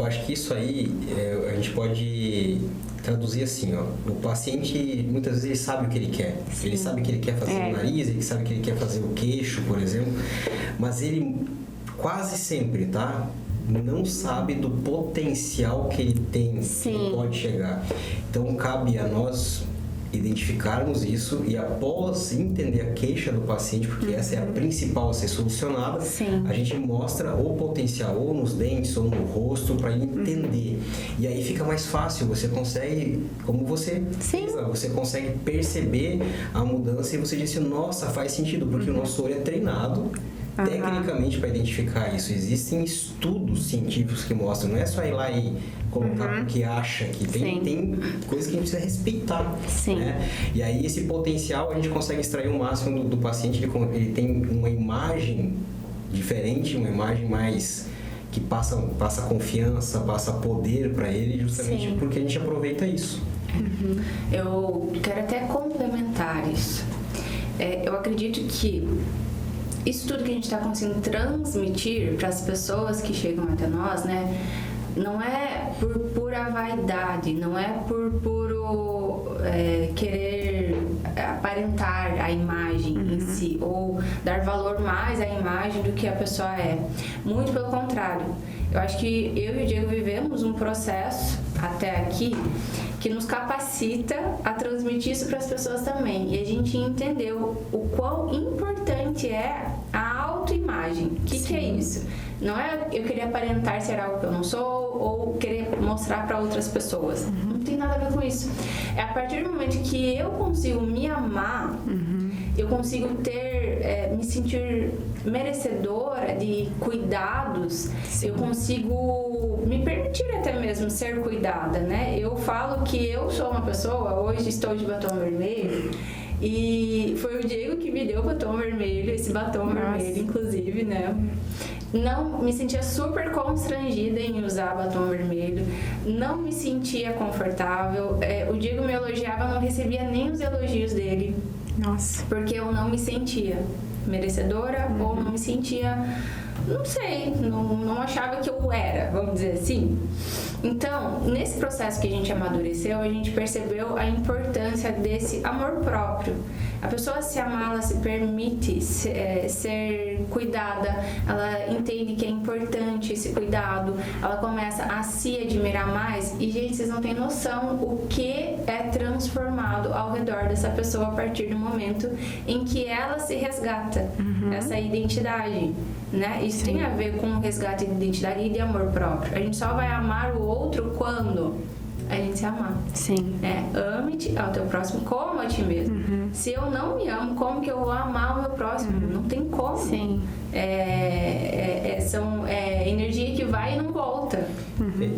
acho que isso aí a gente pode traduzir assim, ó. O paciente, muitas vezes, ele sabe o que ele quer. Sim. Ele sabe que ele quer fazer o nariz, ele sabe que ele quer fazer o queixo, por exemplo. Mas ele quase sempre, tá? Não sabe do potencial que ele tem, que ele pode chegar. Então, cabe a nós identificarmos isso e, após entender a queixa do paciente, porque essa é a principal a ser solucionada, a gente mostra o potencial ou nos dentes ou no rosto para ele entender. E aí fica mais fácil, você consegue, como você fez, você consegue perceber a mudança e você diz assim, nossa, faz sentido, porque o nosso olho é treinado tecnicamente para identificar isso. Existem estudos científicos que mostram, não é só ir lá e colocar o que acha que tem coisas que a gente precisa respeitar, né? E aí esse potencial a gente consegue extrair o máximo do paciente. Ele tem uma imagem diferente, uma imagem mais que passa confiança, passa poder para ele, justamente porque a gente aproveita isso. Eu quero até complementar isso. Eu acredito que isso tudo que a gente está conseguindo transmitir para as pessoas que chegam até nós, né? Não é por pura vaidade, não é por puro querer aparentar a imagem em si, ou dar valor mais à imagem do que a pessoa é. Muito pelo contrário. Eu acho que eu e o Diego vivemos um processo até aqui que nos capacita a transmitir isso para as pessoas também. E a gente entendeu o quão importante é a autoimagem. O que é isso? Não é eu querer aparentar ser algo que eu não sou ou querer mostrar para outras pessoas. Não tem nada a ver com isso. É a partir do momento que eu consigo me amar, eu consigo me sentir merecedora de cuidados, eu consigo me permitir até mesmo ser cuidada, né? Eu falo que eu sou uma pessoa, hoje estou de batom vermelho, e foi o Diego que me deu o batom vermelho, esse batom vermelho, inclusive, né? Não me sentia super constrangida em usar batom vermelho, não me sentia confortável. O Diego me elogiava, não recebia nem os elogios dele. Nossa. Porque eu não me sentia merecedora ou não me sentia, não sei, não achava que eu era, vamos dizer assim. Então, nesse processo que a gente amadureceu, a gente percebeu a importância desse amor próprio. A pessoa se amar, ela se permite ser cuidada, ela entende que é importante esse cuidado, ela começa a se admirar mais e, gente, vocês não têm noção o que é transformado ao redor dessa pessoa a partir do momento em que ela se resgata essa identidade, né? Isso tem a ver com o resgate de identidade e de amor próprio. A gente só vai amar o outro quando a gente se amar. Ame-te ao teu próximo como a ti mesmo. Se eu não me amo, como que eu vou amar o meu próximo? Não tem como. São energia que vai e não volta.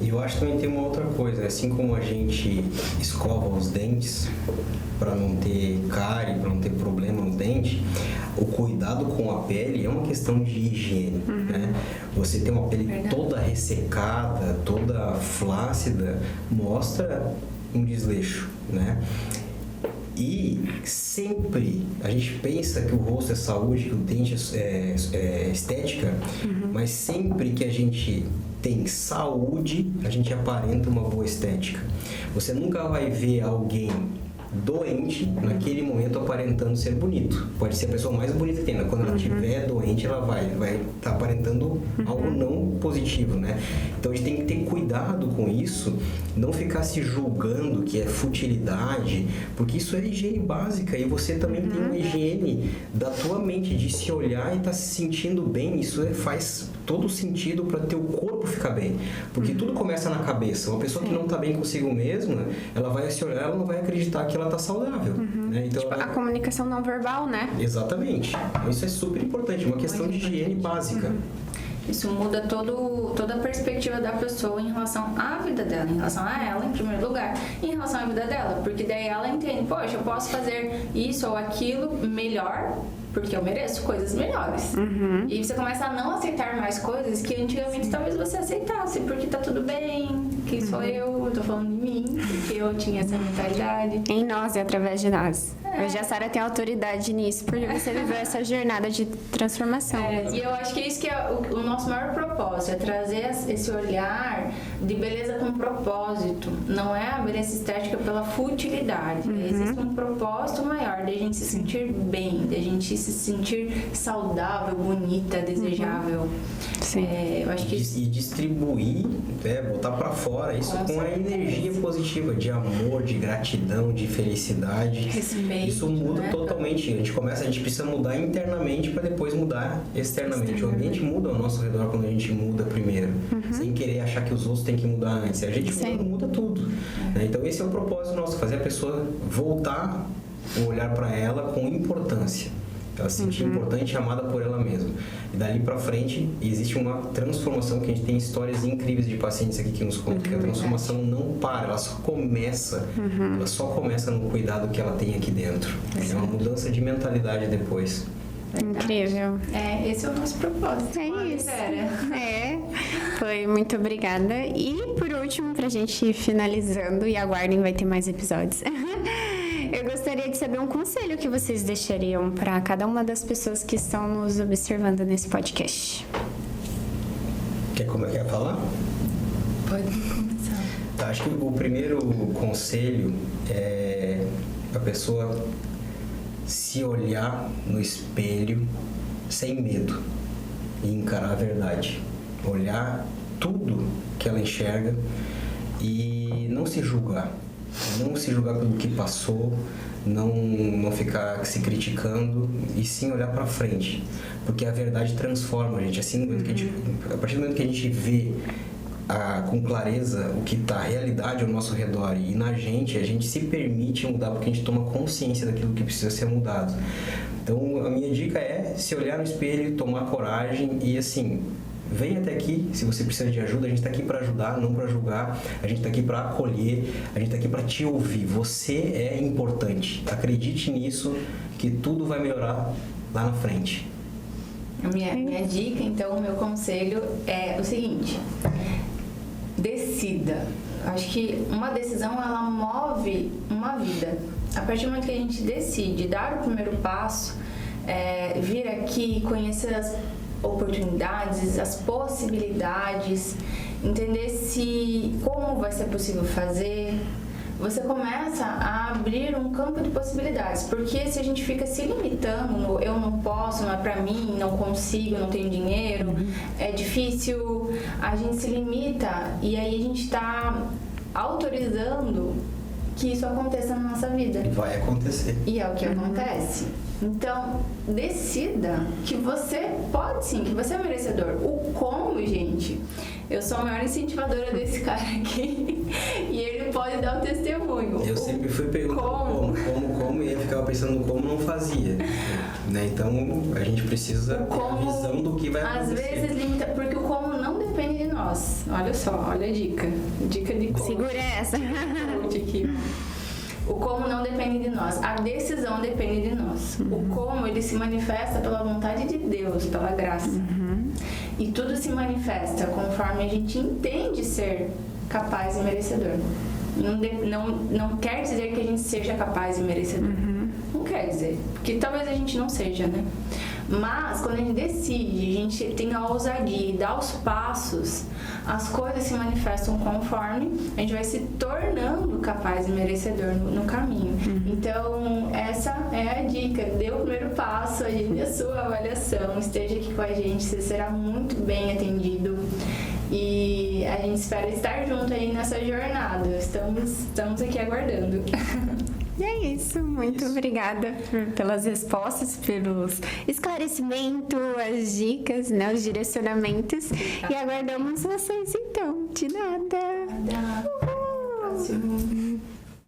E eu acho que também tem uma outra coisa, assim como a gente escova os dentes para não ter cárie, para não ter problema no dente, o cuidado com a pele é uma questão de higiene, né? Você ter uma pele toda ressecada, toda flácida, mostra um desleixo, né? E sempre a gente pensa que o rosto é saúde, que o dente é estética, mas sempre que a gente tem saúde, a gente aparenta uma boa estética. Você nunca vai ver alguém doente naquele momento aparentando ser bonito. Pode ser a pessoa mais bonita que tem, mas quando ela estiver doente, ela vai estar aparentando algo não positivo, né? Então a gente tem que ter cuidado com isso, não ficar se julgando que é futilidade, porque isso é higiene básica e você também tem uma higiene da tua mente, de se olhar e estar se sentindo bem. Isso faz todo sentido para teu corpo ficar bem, porque tudo começa na cabeça. Uma pessoa que não está bem consigo mesma, ela vai se olhar, ela não vai acreditar que ela está saudável, né? Então, a comunicação não verbal, né? Exatamente. Isso é super importante, uma questão de higiene básica. Isso muda toda a perspectiva da pessoa em relação à vida dela, em relação a ela, em primeiro lugar, e em relação à vida dela, porque daí ela entende, poxa, eu posso fazer isso ou aquilo melhor, porque eu mereço coisas melhores. E você começa a não aceitar mais coisas que antigamente talvez você aceitasse, porque tá tudo bem, quem sou eu tô falando de mim, porque eu tinha essa mentalidade. Em nós e através de nós. Hoje a Sara tem autoridade nisso, porque você viveu essa jornada de transformação. E eu acho que isso que é o nosso maior propósito, é trazer esse olhar de beleza com propósito. Não é a beleza estética pela futilidade. Existe um propósito maior de a gente se sentir bem, de a gente se sentir saudável, bonita, desejável. Eu acho que E distribuir, botar pra fora isso com a energia positiva de amor, de gratidão, de felicidade. Respeito, isso muda né? totalmente. A gente precisa mudar internamente para depois mudar externamente. O ambiente muda ao nosso redor quando a gente muda primeiro, sem querer achar que os outros têm que mudar antes. A gente muda tudo. Né? Então esse é o propósito nosso, fazer a pessoa voltar o olhar para ela com importância. Ela se sentir importante e amada por ela mesma. E dali pra frente, existe uma transformação, que a gente tem histórias incríveis de pacientes aqui que nos contam que a transformação não para, ela só começa. Ela só começa no cuidado que ela tem aqui dentro. É uma mudança de mentalidade depois. Incrível. Esse é o nosso propósito. É isso. Foi, muito obrigada. E por último, pra gente ir finalizando, e aguardem, vai ter mais episódios. Eu gostaria de saber um conselho que vocês deixariam para cada uma das pessoas que estão nos observando nesse podcast. Quer falar? Pode começar. Acho que o primeiro conselho é a pessoa se olhar no espelho sem medo e encarar a verdade. Olhar tudo que ela enxerga e não se julgar. Não se julgar pelo que passou, não ficar se criticando e sim olhar para frente, porque a verdade transforma a gente. Assim, a partir do momento que a gente vê com clareza o que está, a realidade ao nosso redor e na gente, a gente se permite mudar porque a gente toma consciência daquilo que precisa ser mudado. Então a minha dica é se olhar no espelho, tomar coragem e assim, vem até aqui, se você precisa de ajuda, a gente está aqui para ajudar, não para julgar, a gente está aqui para acolher, a gente está aqui para te ouvir. Você é importante, acredite nisso que tudo vai melhorar lá na frente. Minha dica, então, o meu conselho é o seguinte: decida. Acho que uma decisão, ela move uma vida. A partir do momento que a gente decide dar o primeiro passo, vir aqui, conhecer as oportunidades, as possibilidades, entender como vai ser possível fazer, você começa a abrir um campo de possibilidades, porque se a gente fica se limitando no eu não posso, não é pra mim, não consigo, não tenho dinheiro, é difícil, a gente se limita e aí a gente tá autorizando que isso aconteça na nossa vida. E vai acontecer. E é o que acontece. Então, decida que você pode sim, que você é merecedor. O como, gente? Eu sou a maior incentivadora desse cara aqui e ele pode dar o testemunho. Eu sempre fui perguntando como e eu ficava pensando no como não fazia. Né? Então, a gente precisa ter a visão do que vai acontecer. Às vezes limita, porque o como não depende de nós. Olha só, olha a dica. Dica de como. Segura essa. Aqui. O como não depende de nós, a decisão depende de nós. O como, ele se manifesta pela vontade de Deus, pela graça. E tudo se manifesta conforme a gente entende ser capaz e merecedor. Não quer dizer que a gente seja capaz e merecedor. Não quer dizer, porque talvez a gente não seja, né? Mas quando a gente decide, a gente tem a ousadia e dá os passos, as coisas se manifestam conforme a gente vai se tornando capaz e merecedor no caminho. Então, essa é a dica. Dê o primeiro passo, agende a sua avaliação, esteja aqui com a gente, você será muito bem atendido. E a gente espera estar junto aí nessa jornada. Estamos aqui aguardando. E é isso, muito obrigada pelas respostas, pelos esclarecimentos, as dicas, né, os direcionamentos. E aguardamos vocês então. De nada. Até o próximo.